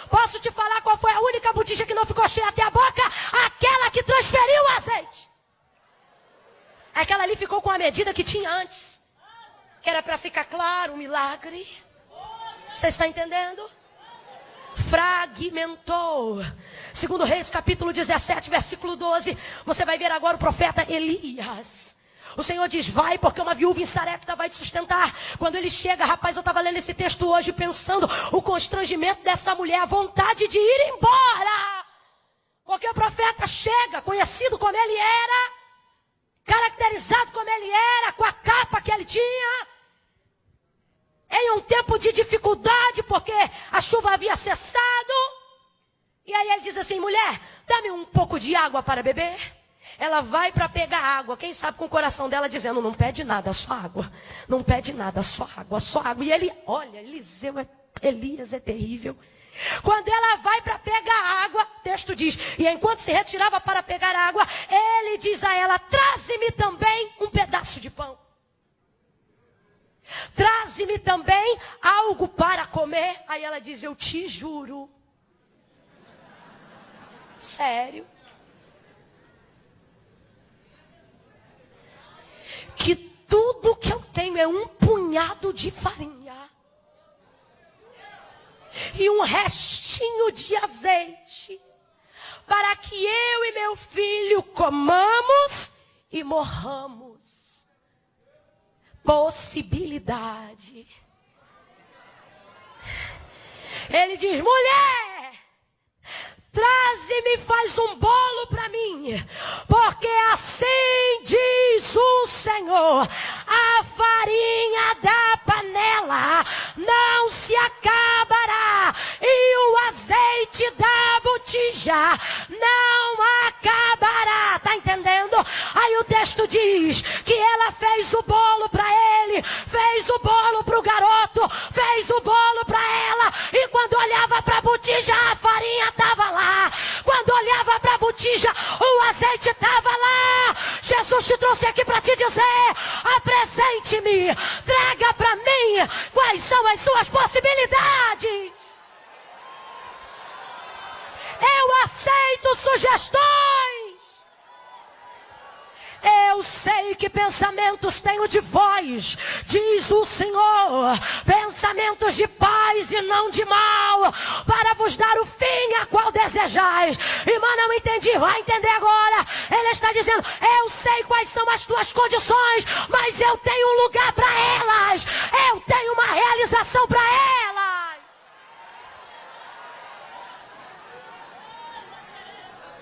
Posso te falar qual foi a única botija que não ficou cheia até a boca? Aquela que transferiu o azeite. Aquela ali ficou com a medida que tinha antes. Que era para ficar claro o milagre. Você está entendendo? Fragmentou. Segundo Reis, capítulo 17, versículo 12. Você vai ver agora o profeta Elias. O Senhor diz, vai, porque uma viúva em Sarepta vai te sustentar. Quando ele chega, rapaz, eu estava lendo esse texto hoje, pensando o constrangimento dessa mulher, a vontade de ir embora. Porque o profeta chega, conhecido como ele era, caracterizado como ele era, com a capa que ele tinha, em um tempo de dificuldade, porque a chuva havia cessado. E aí ele diz assim, mulher, dá-me um pouco de água para beber. Ela vai para pegar água, quem sabe com o coração dela dizendo, não pede nada, só água. Não pede nada, só água, só água. E ele, olha, Elias é terrível. Quando ela vai para pegar água, o texto diz, e enquanto se retirava para pegar água, ele diz a ela, traze-me também um pedaço de pão. Traze-me também algo para comer. Aí ela diz, eu te juro. Sério. Que tudo que eu tenho é um punhado de farinha e um restinho de azeite, para que eu e meu filho comamos e morramos. Possibilidade. Ele diz, mulher, traze-me, faz um bolo para mim, porque assim diz o Senhor, a farinha da panela não se acabará, e o azeite da botija não acabará. Tá entendendo? Aí o texto diz que ela fez o bolo para ele, fez o bolo para o garoto, fez o bolo para ela, e quando olhava para a botija, a farinha estava lá. Quando olhava para a botija, o azeite estava lá. Jesus te trouxe aqui para te dizer, apresente-me, traga para mim quais são as suas possibilidades. Eu aceito sugestões. Eu sei que pensamentos tenho de vós, diz o Senhor, pensamentos de paz e não de mal, para vos dar o fim a qual desejais. Irmã, não entendi, vai entender agora. Ele está dizendo, eu sei quais são as tuas condições, mas eu tenho um lugar para elas, eu tenho uma realização para elas.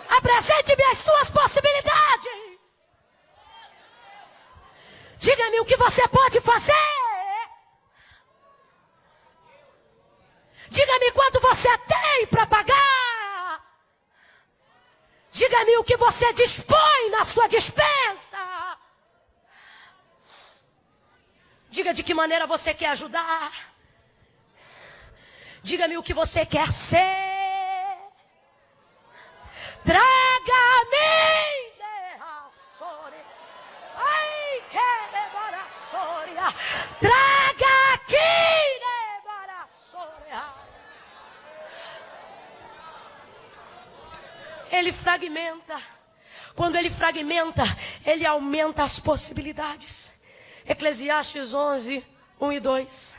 Apresente-me as suas possibilidades. Diga-me o que você pode fazer. Diga-me quanto você tem para pagar. Diga-me o que você dispõe na sua despensa. Diga de que maneira você quer ajudar. Diga-me o que você quer ser. Traga-me. Ai, querebaraçoria. Traga aqui. Ele fragmenta. Quando ele fragmenta, ele aumenta as possibilidades. Eclesiastes 11, 1 e 2.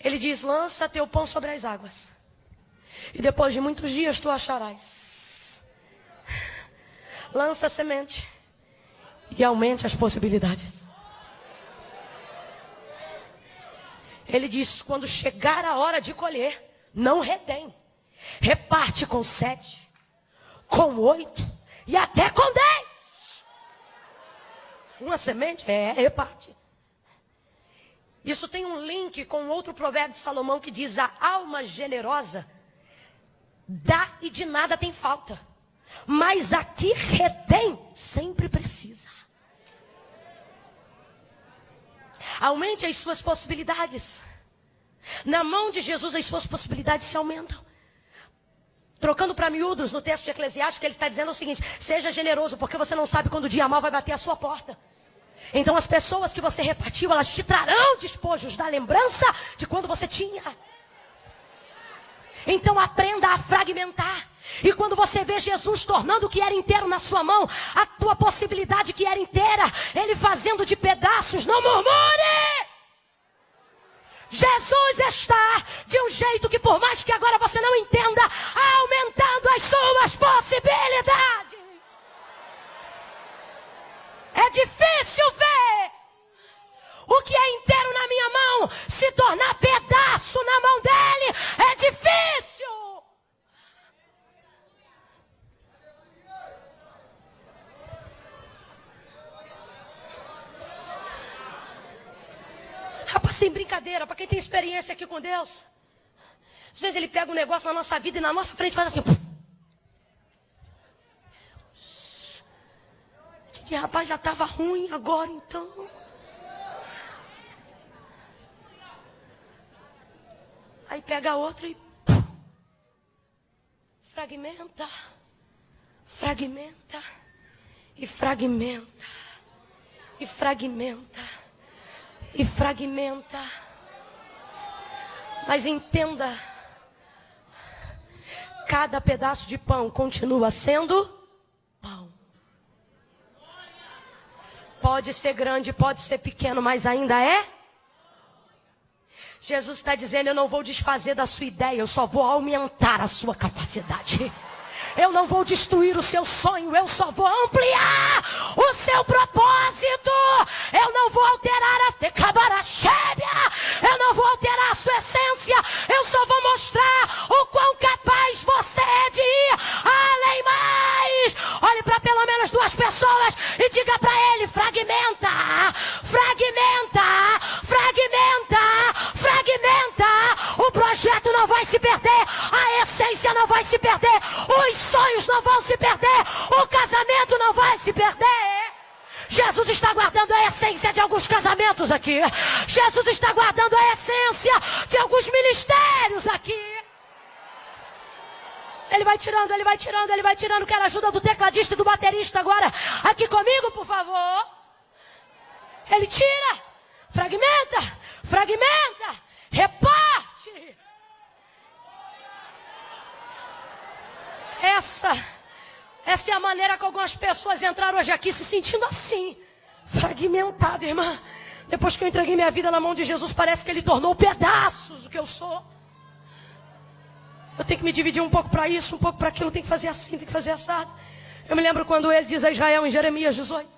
Ele diz: lança teu pão sobre as águas, e depois de muitos dias tu acharás. Lança a semente e aumente as possibilidades. Ele diz: quando chegar a hora de colher, não retém. Reparte com 7, com 8 e até com 10. Uma semente? Reparte. Isso tem um link com outro provérbio de Salomão que diz: a alma generosa dá e de nada tem falta, mas a que retém sempre precisa. Aumente as suas possibilidades. Na mão de Jesus as suas possibilidades se aumentam. Trocando para miúdos, no texto de Eclesiastes, que ele está dizendo o seguinte: seja generoso, porque você não sabe quando o dia mau vai bater a sua porta. Então as pessoas que você repartiu, elas te trarão despojos da lembrança de quando você tinha. Então aprenda a fragmentar. E quando você vê Jesus tornando o que era inteiro na sua mão, a tua possibilidade que era inteira, ele fazendo de pedaços, não murmure! Jesus está de um jeito que, por mais que agora você não entenda, aumentando as suas possibilidades. É difícil ver o que é inteiro na minha mão se tornar pedaço na mão dele. É difícil. Rapaz, sem brincadeira, para quem tem experiência aqui com Deus, às vezes ele pega um negócio na nossa vida e na nossa frente faz assim. Rapaz, já estava ruim agora então. Aí pega outro e fragmenta, fragmenta, e fragmenta, e fragmenta, e fragmenta. Mas entenda, cada pedaço de pão continua sendo pão. Pode ser grande, pode ser pequeno, mas ainda é. Jesus está dizendo: eu não vou desfazer da sua ideia, eu só vou aumentar a sua capacidade. Eu não vou destruir o seu sonho, eu só vou ampliar o seu propósito. Eu não vou alterar eu não vou alterar a sua essência. Eu só vou mostrar o quão capaz você é de ir além mais. Olhe para pelo menos 2 pessoas e diga para ele: fragmenta, fragmenta, fragmenta, fragmenta. O projeto não vai se perder, a essência não vai se perder, os sonhos não vão se perder, o casamento não vai se perder. Jesus está guardando a essência de alguns casamentos aqui. Jesus está guardando a essência de alguns ministérios aqui. Ele vai tirando, ele vai tirando, ele vai tirando. Quero a ajuda do tecladista e do baterista agora. Aqui comigo, por favor. Ele tira, fragmenta, fragmenta, reparte. Essa é a maneira que algumas pessoas entraram hoje aqui se sentindo assim, fragmentado, irmã. Depois que eu entreguei minha vida na mão de Jesus, parece que ele tornou pedaços o que eu sou. Eu tenho que me dividir um pouco para isso, um pouco para aquilo, tenho que fazer assim, tenho que fazer assado. Eu me lembro quando ele diz a Israel em Jeremias 18: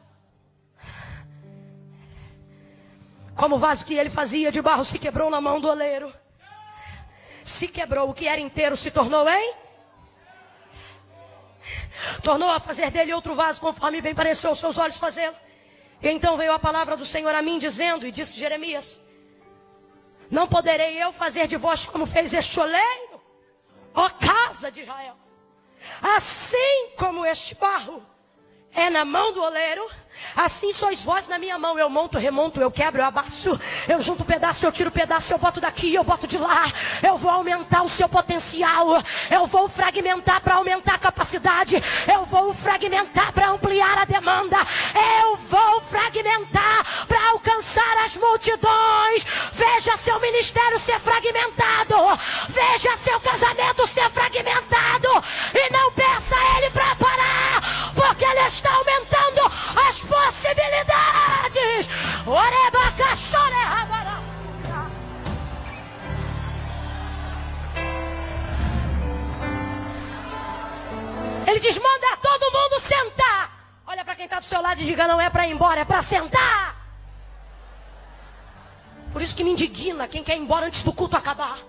como o vaso que ele fazia de barro se quebrou na mão do oleiro. Se quebrou, o que era inteiro se tornou tornou a fazer dele outro vaso, conforme bem pareceu aos seus olhos fazê-lo. E então veio a palavra do Senhor a mim dizendo, e disse Jeremias: não poderei eu fazer de vós como fez este oleiro, ó casa de Israel. Assim como este barro é na mão do oleiro, assim sois vós na minha mão. Eu monto, remonto, eu quebro, eu abaço, eu junto pedaço, eu tiro pedaço, eu boto daqui, eu boto de lá. Eu vou aumentar o seu potencial, eu vou fragmentar para aumentar a capacidade, eu vou fragmentar para ampliar a demanda, eu vou fragmentar para alcançar as multidões. Veja seu ministério ser fragmentado, veja seu casamento ser fragmentado, e não peça a Ele para parar, porque Ele está aumentando as possibilidades. Ele diz: manda todo mundo sentar. Olha para quem está do seu lado e diga: não é para ir embora, é para sentar. Por isso que me indigna quem quer ir embora antes do culto acabar.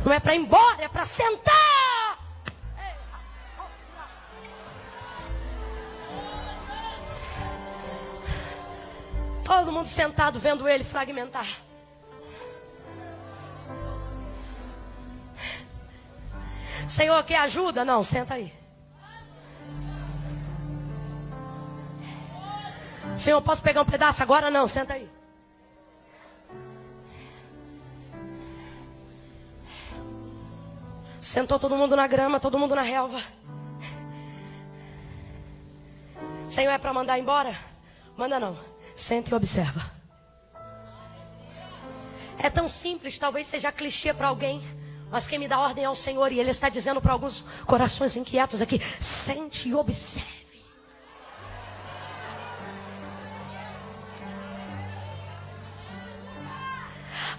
Não é para ir embora, é para sentar. Todo mundo sentado vendo ele fragmentar. Senhor, quer ajuda? Não, senta aí. Senhor, posso pegar um pedaço agora? Não, senta aí. Sentou todo mundo na grama, todo mundo na relva. Senhor, é para mandar embora? Manda não. Senta e observa. É tão simples, talvez seja clichê para alguém, mas quem me dá ordem é o Senhor, e Ele está dizendo para alguns corações inquietos aqui: sente e observe.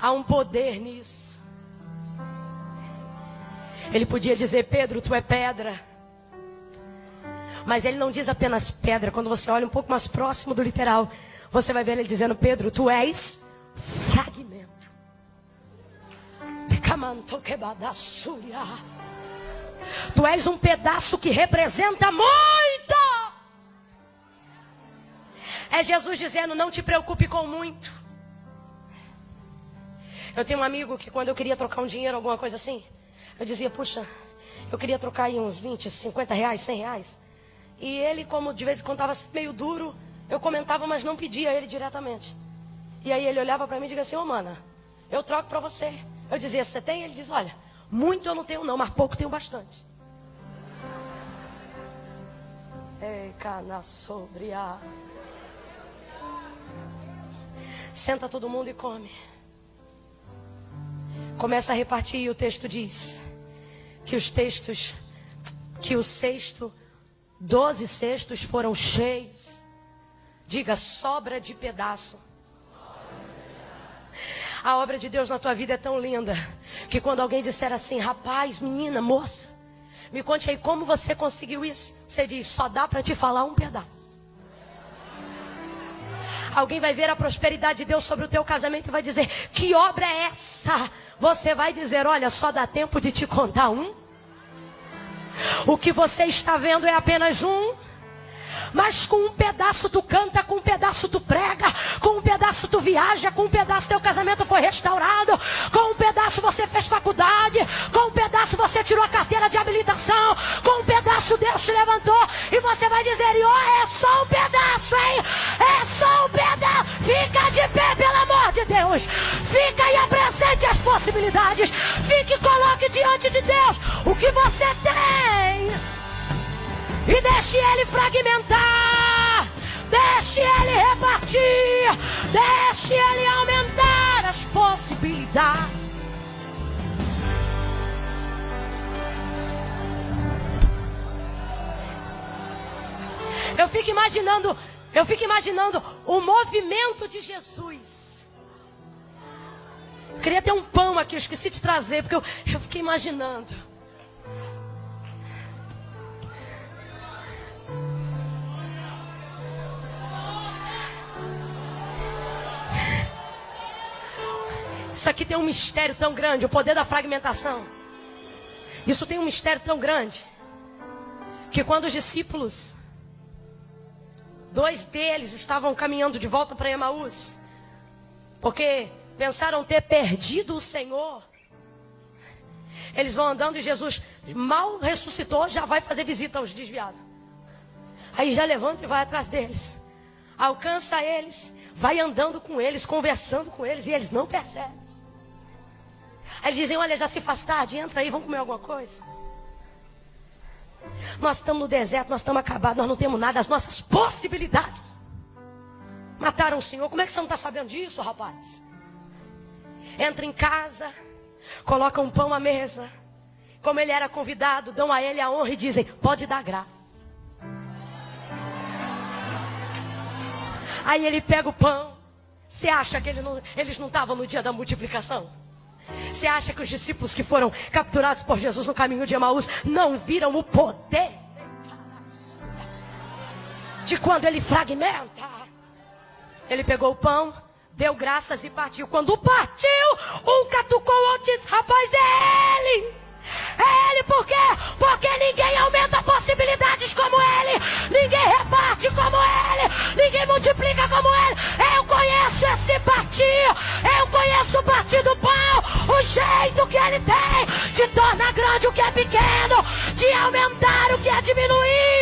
Há um poder nisso. Ele podia dizer: Pedro, tu é pedra. Mas ele não diz apenas pedra. Quando você olha um pouco mais próximo do literal, você vai ver ele dizendo: Pedro, tu és fragmento. Tu és um pedaço que representa muito. É Jesus dizendo: não te preocupe com muito. Eu tinha um amigo que quando eu queria trocar um dinheiro, alguma coisa assim, eu dizia: puxa, eu queria trocar aí uns 20, 50 reais, 100 reais. E ele, como de vez em quando estava meio duro, eu comentava, mas não pedia a ele diretamente. E aí ele olhava para mim e dizia assim: ô mana, eu troco para você. Eu dizia: você tem? Ele diz: olha, muito eu não tenho não, mas pouco tenho bastante. Ei, cana sobre a... Senta todo mundo e come. Começa a repartir, e o texto diz que o cesto, 12 cestos foram cheios. Diga: sobra de pedaço. A obra de Deus na tua vida é tão linda que quando alguém disser assim: rapaz, menina, moça, me conte aí como você conseguiu isso, você diz: só dá para te falar um pedaço. Alguém vai ver a prosperidade de Deus sobre o teu casamento e vai dizer: que obra é essa? Você vai dizer: olha, só dá tempo de te contar um. O que você está vendo é apenas um. Mas com um pedaço tu canta, com um pedaço tu prega, com um pedaço tu viaja, com um pedaço teu casamento foi restaurado, com um pedaço você fez faculdade, com um pedaço você tirou a carteira de habilitação, com um pedaço Deus te levantou, e você vai dizer: e oh, é só um pedaço, hein? É só um pedaço. Fica de pé, pelo amor de Deus. Fica e apresente as possibilidades. Fique e coloque diante de Deus o que você tem. E deixe Ele fragmentar, deixe Ele repartir, deixe Ele aumentar as possibilidades. Eu fico imaginando o movimento de Jesus. Eu queria ter um pão aqui, eu esqueci de trazer, porque eu fiquei imaginando. Isso aqui tem um mistério tão grande, o poder da fragmentação. Isso tem um mistério tão grande, que quando os discípulos 2 deles estavam caminhando de volta para Emaús, porque pensaram ter perdido o Senhor. Eles vão andando e Jesus mal ressuscitou, já vai fazer visita aos desviados. Aí já levanta e vai atrás deles, alcança eles, vai andando com eles, conversando com eles, e eles não percebem. Aí eles dizem: olha, já se faz tarde, entra aí, vamos comer alguma coisa. Nós estamos no deserto, nós estamos acabados, nós não temos nada, as nossas possibilidades mataram o Senhor. Como é que você não está sabendo disso, rapaz? Entra em casa, coloca um pão à mesa, como ele era convidado, dão a ele a honra e dizem: pode dar graça. Aí ele pega o pão. Você acha que eles não estavam no dia da multiplicação? Você acha que os discípulos que foram capturados por Jesus no caminho de Emaús não viram o poder de quando ele fragmenta? Ele pegou o pão, deu graças e partiu. Quando partiu, um catucou o outro e disse: rapaz, é ele! É ele, por quê? Porque ninguém aumenta possibilidades como ele, ninguém reparte como ele, ninguém multiplica como ele. Eu conheço esse partir, eu conheço o partir do pão, o jeito que ele tem de tornar grande o que é pequeno, de aumentar o que é diminuído.